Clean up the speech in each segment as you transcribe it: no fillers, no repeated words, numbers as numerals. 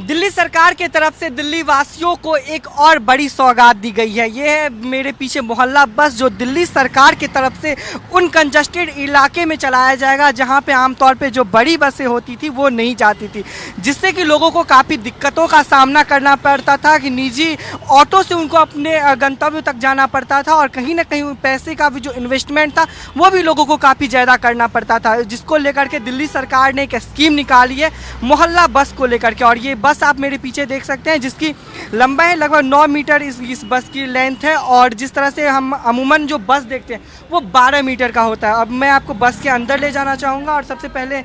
दिल्ली सरकार के तरफ से दिल्ली वासियों को एक और बड़ी सौगात दी गई है। ये है मेरे पीछे मोहल्ला बस, जो दिल्ली सरकार की तरफ से उन कंजस्टेड इलाके में चलाया जाएगा जहां पे आमतौर पे जो बड़ी बसें होती थी वो नहीं जाती थी, जिससे कि लोगों को काफ़ी दिक्कतों का सामना करना पड़ता था कि निजी ऑटो से उनको अपने गंतव्य तक जाना पड़ता था और कहीं ना कहीं पैसे का भी जो इन्वेस्टमेंट था वो भी लोगों को काफ़ी ज़्यादा करना पड़ता था, जिसको लेकर के दिल्ली सरकार ने एक स्कीम निकाली है मोहल्ला बस को लेकर के। और ये बस आप मेरे पीछे देख सकते हैं जिसकी लंबाई लगभग 9 मीटर इस बस की लेंथ है, और जिस तरह से हम अमूमन जो बस देखते हैं वो 12 मीटर का होता है। अब मैं आपको बस के अंदर ले जाना चाहूँगा और सबसे पहले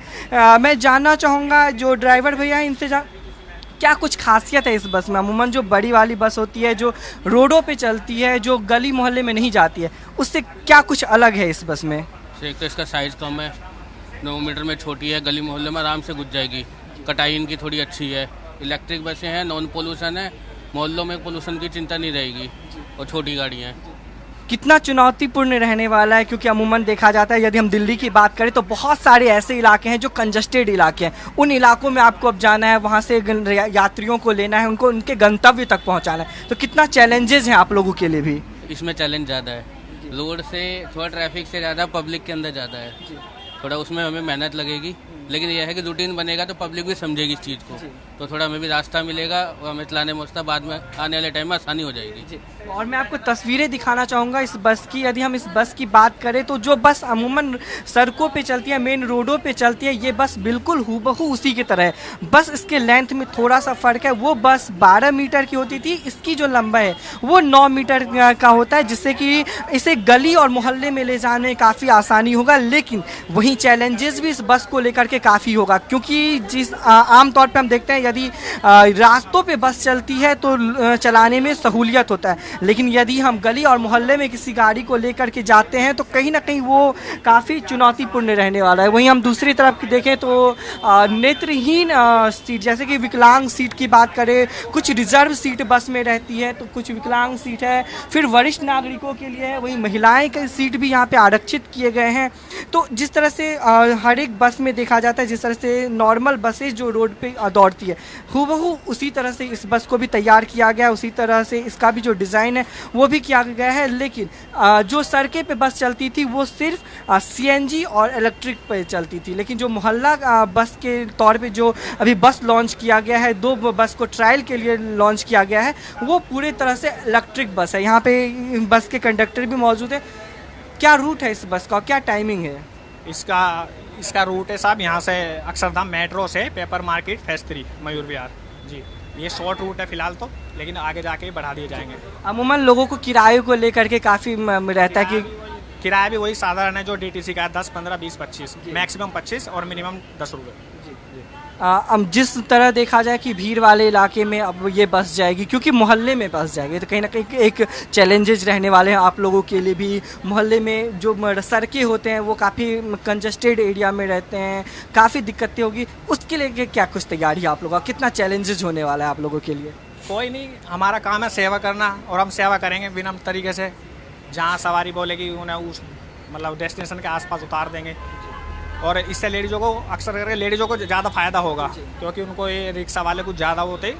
मैं जानना चाहूँगा जो ड्राइवर भैया हैं इनसे क्या कुछ खासियत है इस बस में। अमूमन जो बड़ी वाली बस होती है जो रोडों पे चलती है, जो गली मोहल्ले में नहीं जाती है, उससे क्या कुछ अलग है इस बस में? एक तो इसका साइज़ कम है, 9 मीटर में छोटी है, गली मोहल्ले में आराम से घुस जाएगी। कटाई इनकी थोड़ी अच्छी है। इलेक्ट्रिक बसें हैं, नॉन पोल्यूशन है, मोहल्लों में पोल्यूशन की चिंता नहीं रहेगी, और छोटी गाड़ियाँ हैं। कितना चुनौतीपूर्ण रहने वाला है, क्योंकि अमूमन देखा जाता है यदि हम दिल्ली की बात करें तो बहुत सारे ऐसे इलाके हैं जो कंजस्टेड इलाके हैं। उन इलाकों में आपको अब जाना है, वहाँ से यात्रियों को लेना है, उनको उनके गंतव्य तक पहुँचाना है, तो कितना चैलेंजेस हैं आप लोगों के लिए भी? इसमें चैलेंज ज़्यादा है, रोड से थोड़ा ट्रैफिक से ज़्यादा पब्लिक के अंदर ज़्यादा है, थोड़ा उसमें हमें मेहनत लगेगी। लेकिन यह है कि रूटीन बनेगा तो पब्लिक भी समझेगी इस चीज़ को, तो थोड़ा हमें भी रास्ता मिलेगा और हमें चलाने में उसका बाद में आने वाले टाइम में आसानी हो जाएगी। और मैं आपको तस्वीरें दिखाना चाहूँगा इस बस की। यदि हम इस बस की बात करें तो जो बस अमूमन सड़कों पे चलती है, मेन रोडों पे चलती है, ये बस बिल्कुल हूबहू उसी की तरह है। बस इसके लेंथ में थोड़ा सा फ़र्क है, वो बस 12 मीटर की होती थी, इसकी जो लंबाई है वो 9 मीटर का होता है, जिससे कि इसे गली और मोहल्ले में ले जाने में काफ़ी आसानी होगा। लेकिन वहीं चैलेंजेस भी इस बस को लेकर के काफ़ी होगा, क्योंकि जिस आमतौर पर हम देखते हैं यदि रास्तों पे बस चलती है तो चलाने में सहूलियत होता है, लेकिन यदि हम गली और मोहल्ले में किसी गाड़ी को लेकर के जाते हैं तो कहीं ना कहीं वो काफ़ी चुनौतीपूर्ण रहने वाला है। वहीं हम दूसरी तरफ देखें तो नेत्रहीन सीट, जैसे कि विकलांग सीट की बात करें, कुछ रिजर्व सीट बस में रहती है, तो कुछ विकलांग सीट है, फिर वरिष्ठ नागरिकों के लिए है, वहीं महिलाएं की सीट भी यहाँ पे आरक्षित किए गए हैं। तो जिस तरह से हर एक बस में देखा जाता है, जिस तरह से नॉर्मल बसेज जो रोड पे दौड़ती है हूबहू उसी तरह से इस बस को भी तैयार किया गया, उसी तरह से इसका भी जो डिज़ाइन है वो भी किया गया है। लेकिन जो सड़कें पे बस चलती थी वो सिर्फ सीएनजी और इलेक्ट्रिक पे चलती थी, लेकिन जो मोहल्ला बस के तौर पे जो अभी बस लॉन्च किया गया है, 2 बस को ट्रायल के लिए लॉन्च किया गया है, वो पूरे तरह से इलेक्ट्रिक बस है। यहाँ पे बस के कंडक्टर भी मौजूद है। क्या रूट है इस बस का, क्या टाइमिंग है इसका रूट है साहब, यहाँ से अक्षरधाम मेट्रो से paper market phase 3 Mayur Vihar जी। ये शॉर्ट रूट है फिलहाल तो, लेकिन आगे जाके बढ़ा दिए जाएंगे। अमूमन लोगों को किराए को लेकर के काफ़ी रहता है कि किराया भी वही साधारण है जो डीटीसी का है, 10, 15, 20, 25, मैक्सिमम 25 और मिनिमम 10 रुपये। अब जिस तरह देखा जाए कि भीड़ वाले इलाके में अब ये बस जाएगी, क्योंकि मोहल्ले में बस जाएगी, तो कहीं ना कहीं एक चैलेंजेस रहने वाले हैं आप लोगों के लिए भी। मोहल्ले में जो सड़कें होते हैं वो काफ़ी कंजस्टेड एरिया में रहते हैं, काफ़ी दिक्कतें होगी, उसके लिए क्या कुछ तैयारी है आप लोगों का, कितना चैलेंजेस होने वाला है आप लोगों के लिए? कोई नहीं, हमारा काम है सेवा करना, और हम सेवा करेंगे विनम्र तरीके से। जहाँ सवारी बोलेगी उन्हें उस मतलब डेस्टिनेशन के आसपास उतार देंगे, और इससे लेडीज़ों को अक्सर करके लेडीज़ों को ज़्यादा फायदा होगा, क्योंकि उनको ये रिक्शा वाले कुछ ज़्यादा होते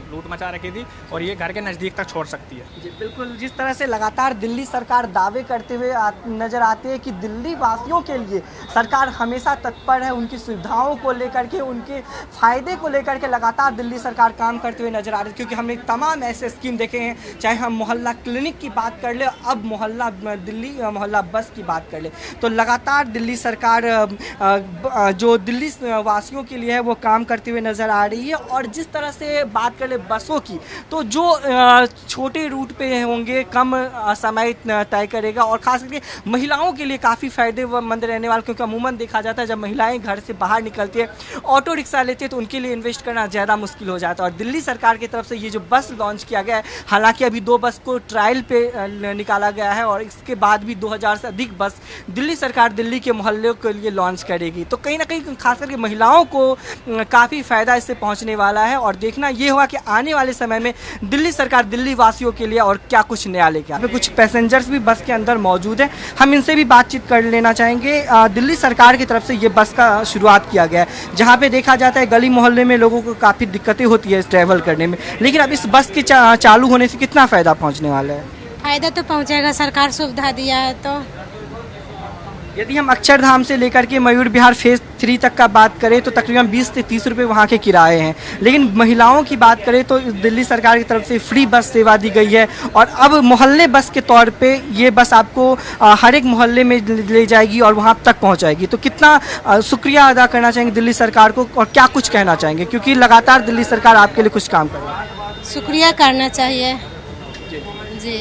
लूट मचा रखी थी, और ये घर के नज़दीक तक छोड़ सकती है। जी बिल्कुल। जिस तरह से लगातार दिल्ली सरकार दावे करते हुए नज़र आती है कि दिल्ली वासियों के लिए सरकार हमेशा तत्पर है, उनकी सुविधाओं को लेकर के, उनके फ़ायदे को लेकर के लगातार दिल्ली सरकार काम करते हुए नज़र आ रही है। क्योंकि हमने तमाम ऐसे स्कीम देखे हैं, चाहे हम मोहल्ला क्लिनिक की बात कर ले, अब दिल्ली मोहल्ला बस की बात कर ले, तो लगातार दिल्ली सरकार जो दिल्ली वासियों के लिए है वो काम करते हुए नज़र आ रही है। और जिस तरह से बात कर ले बसों की, तो जो छोटे रूट पे होंगे, कम समय तय करेगा, और ख़ास करके महिलाओं के लिए काफ़ी फ़ायदेमंद रहने वाला, क्योंकि अमूमन देखा जाता है जब महिलाएं घर से बाहर निकलती है, ऑटो रिक्शा लेते हैं, तो उनके लिए इन्वेस्ट करना ज़्यादा मुश्किल हो जाता है। और दिल्ली सरकार की तरफ से ये जो बस लॉन्च किया गया है, हालांकि अभी 2 बस को ट्रायल पे निकाला गया है, और इसके बाद भी 2000 से अधिक बस दिल्ली सरकार दिल्ली के मोहल्लों के लिए लॉन्च लॉन्च करेगी, तो कहीं ना कहीं खास करके महिलाओं को काफ़ी फ़ायदा इससे पहुंचने वाला है। और देखना ये होगा कि आने वाले समय में दिल्ली सरकार दिल्ली वासियों के लिए और क्या कुछ नया लेके आए। कुछ पैसेंजर्स भी बस के अंदर मौजूद हैं, हम इनसे भी बातचीत कर लेना चाहेंगे। दिल्ली सरकार की तरफ से ये बस का शुरुआत किया गया है, जहाँ पे देखा जाता है गली मोहल्ले में लोगों को काफ़ी दिक्कतें होती है ट्रैवल करने में, लेकिन अब इस बस के चालू होने से कितना फ़ायदा पहुँचने वाला है? फायदा तो पहुंचेगा, सरकार सुविधा दिया है। तो यदि हम अक्षरधाम से लेकर के मयूर विहार फेज 3 तक का बात करें तो तकरीबन 20 से 30 रुपये वहाँ के किराए हैं, लेकिन महिलाओं की बात करें तो दिल्ली सरकार की तरफ से फ्री बस सेवा दी गई है। और अब मोहल्ले बस के तौर पे ये बस आपको हर एक मोहल्ले में ले जाएगी और वहाँ तक पहुँचाएगी। तो कितना शुक्रिया अदा करना चाहेंगे दिल्ली सरकार को और क्या कुछ कहना चाहेंगे, क्योंकि लगातार दिल्ली सरकार आपके लिए कुछ काम कर रही है? शुक्रिया करना चाहिए जी।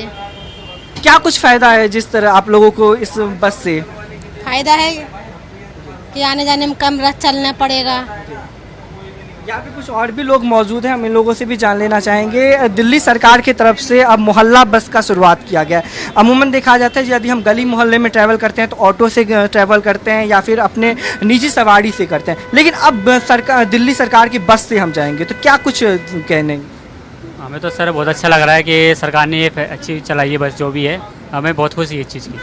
क्या कुछ फ़ायदा है जिस तरह आप लोगों को इस बस से? फायदा है कि आने जाने में कम रात चलना पड़ेगा। यहाँ पे कुछ और भी लोग मौजूद हैं, हम इन लोगों से भी जान लेना चाहेंगे। दिल्ली सरकार की तरफ से अब मोहल्ला बस का शुरुआत किया गया है। अमूमन देखा जाता है यदि हम गली मोहल्ले में ट्रैवल करते हैं तो ऑटो से ट्रैवल करते हैं या फिर अपने निजी सवारी से करते हैं, लेकिन अब दिल्ली सरकार की बस से हम जाएंगे, तो क्या कुछ कहने? हमें तो सर बहुत अच्छा लग रहा है कि सरकार ने ये अच्छी चलाई है बस, जो भी है हमें बहुत खुशी है इस चीज़ की।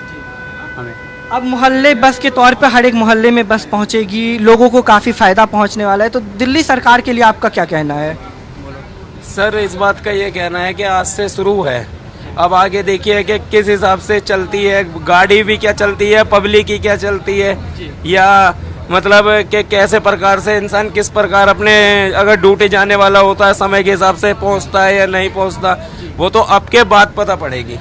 हमें अब मोहल्ले बस के तौर पे हर एक मोहल्ले में बस पहुंचेगी, लोगों को काफ़ी फ़ायदा पहुंचने वाला है। तो दिल्ली सरकार के लिए आपका क्या कहना है? सर इस बात का ये कहना है कि आज से शुरू है, अब आगे देखिए कि किस हिसाब से चलती है गाड़ी भी, क्या चलती है पब्लिक की, क्या चलती है, या मतलब कि कैसे प्रकार से इंसान किस प्रकार अपने अगर ड्यूटी जाने वाला होता है समय के हिसाब से पहुंचता है या नहीं पहुंचता, वो तो अब के बाद पता पड़ेगी,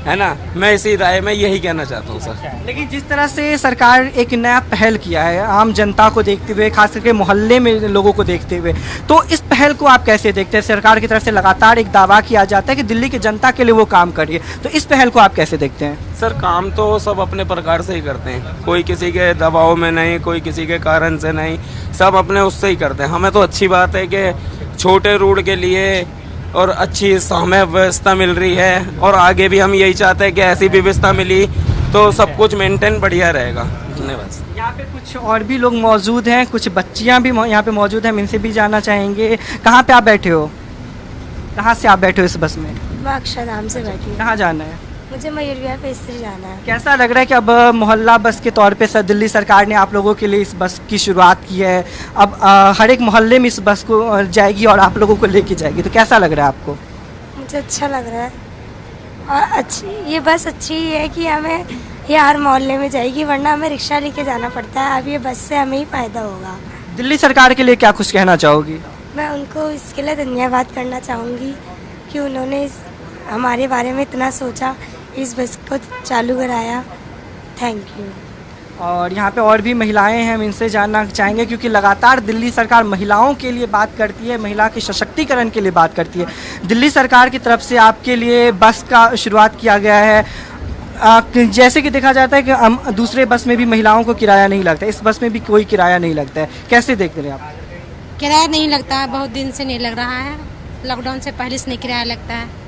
है ना। मैं इसी राय में यही कहना चाहता हूँ सर। लेकिन जिस तरह से सरकार एक नया पहल किया है आम जनता को देखते हुए, खास करके मोहल्ले में लोगों को देखते हुए, तो इस पहल को आप कैसे देखते हैं? सरकार की तरफ से लगातार एक दावा किया जाता है कि दिल्ली की जनता के लिए वो काम कर रही है, तो इस पहल को आप कैसे देखते हैं? सर काम तो सब अपने प्रकार से ही करते हैं, कोई किसी के दबाव में नहीं, कोई किसी के कारण से नहीं, सब अपने उससे ही करते हैं। हमें तो अच्छी बात है कि छोटे रूट के लिए और अच्छी समय व्यवस्था मिल रही है, और आगे भी हम यही चाहते हैं कि ऐसी व्यवस्था मिली तो सब कुछ मेंटेन बढ़िया रहेगा। धन्यवाद। यहाँ पे कुछ और भी लोग मौजूद हैं, कुछ बच्चियाँ भी यहाँ पे मौजूद हैं, हम इनसे भी जानना चाहेंगे। कहाँ पे आप बैठे हो? कहाँ से आप बैठे हो इस बस में? मैं अक्षरधाम से बैठी हूँ। कहाँ जाना है? मुझे मयूर विहार फेज 3 जाना है। कैसा लग रहा है कि अब मोहल्ला बस के तौर पे सर दिल्ली सरकार ने आप लोगों के लिए इस बस की शुरुआत की है, अब हर एक मोहल्ले में इस बस को जाएगी और आप लोगों को लेके जाएगी, तो कैसा लग रहा है आपको? मुझे अच्छा लग रहा है, और अच्छी ये बस अच्छी है कि हमें ये हर मोहल्ले में जाएगी, वरना हमें रिक्शा लेके जाना पड़ता है। अब ये बस से हमें ही फ़ायदा होगा। दिल्ली सरकार के लिए क्या कुछ कहना चाहोगी? मैं उनको इसके लिए धन्यवाद करना चाहूँगी कि उन्होंने हमारे बारे में इतना सोचा, इस बस को चालू कराया। Thank you. और यहाँ पे और भी महिलाएं हैं, हम इनसे जानना चाहेंगे, क्योंकि लगातार दिल्ली सरकार महिलाओं के लिए बात करती है, महिला के सशक्तिकरण के लिए बात करती है। दिल्ली सरकार की तरफ से आपके लिए बस का शुरुआत किया गया है, जैसे कि देखा जाता है कि दूसरे बस में भी महिलाओं को किराया नहीं लगता, इस बस में भी कोई किराया नहीं लगता है, कैसे देखते हैं आप? किराया नहीं लगता है, बहुत दिन से नहीं लग रहा है, लॉकडाउन से पहले से नहीं किराया लगता है।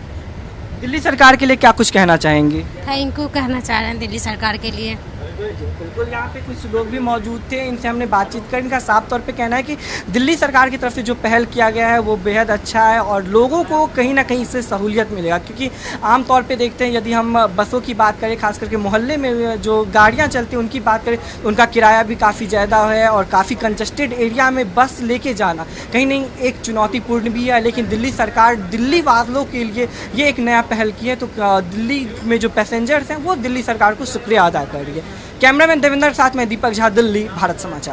दिल्ली सरकार के लिए क्या कुछ कहना चाहेंगे? थैंक यू कहना चाह रहे हैं दिल्ली सरकार के लिए। बिल्कुल, यहाँ पे कुछ लोग भी मौजूद थे, इनसे हमने बातचीत कर, इनका साफ तौर पे कहना है कि दिल्ली सरकार की तरफ से जो पहल किया गया है वो बेहद अच्छा है और लोगों को कहीं ना कहीं इससे सहूलियत मिलेगा, क्योंकि आमतौर पे देखते हैं यदि हम बसों की बात करें, खास करके मोहल्ले में जो गाड़ियाँ चलती हैं उनकी बात करें, उनका किराया भी काफ़ी ज़्यादा है और काफ़ी कंजस्टेड एरिया में बस लेके जाना कहीं नहीं एक चुनौतीपूर्ण भी है। लेकिन दिल्ली सरकार दिल्ली वालों के लिए ये एक नया पहल की है, तो दिल्ली में जो पैसेंजर्स हैं वो दिल्ली सरकार को शुक्रिया अदा कर रही है। कैमरामैन देवेंद्र के साथ में दीपक झा, दिल्ली, भारत समाचार।